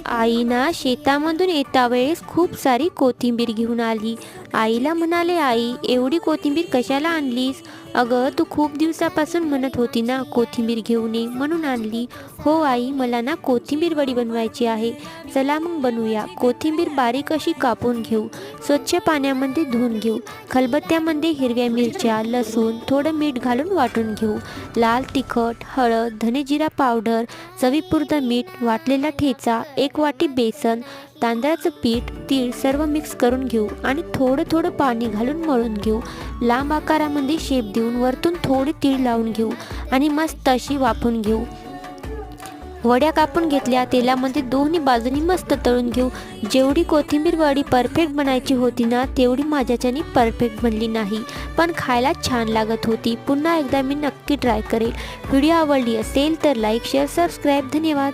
आई ना शेतामधून येता वेळेस खूप सारी कोथिंबीर घेऊन आली. आईला म्हणाले, आई एवढी कोथिंबीर कशाला आणलीस? अगं तू खूप दिवसापासून म्हणत होती ना कोथिंबीर घेऊन ये म्हणून आणली. हो आई, मला ना कोथिंबीर वडी बनवायची आहे. चला मग बनवूया. कोथिंबीर बारीक अशी कापून घेऊ. स्वच्छ पाण्यामध्ये धुवून घेऊ. खलबत्त्यामध्ये हिरव्या मिरच्या, लसूण, थोडं मीठ घालून वाटून घेऊ. लाल तिखट, हळद, धने जिरा पावडर, चवीपुरतं मीठ, वाटलेला ठेचा, 1 वाटी बेसन, तांदळाचं पीठ, तीळ सर्व मिक्स करून घेऊ आणि थोडं थोडं पाणी घालून मळून घेऊ. लांब आकारामध्ये शेप देऊन वरतून थोडे तीळ लावून घेऊ आणि मस्त अशी वाफवून घेऊ. वड्या कापून घेतल्या, तेलामध्ये दोन्ही बाजूनी मस्त तळून घेऊ. जेवढी कोथिंबीर वडी परफेक्ट बनायची होती ना तेवढी माझ्याच्यानी परफेक्ट बनली नाही, पण खायला छान लागत होती. पुन्हा एकदा मी नक्की ट्राय करेल. व्हिडिओ आवडली असेल तर लाईक, शेअर, सबस्क्राईब. धन्यवाद.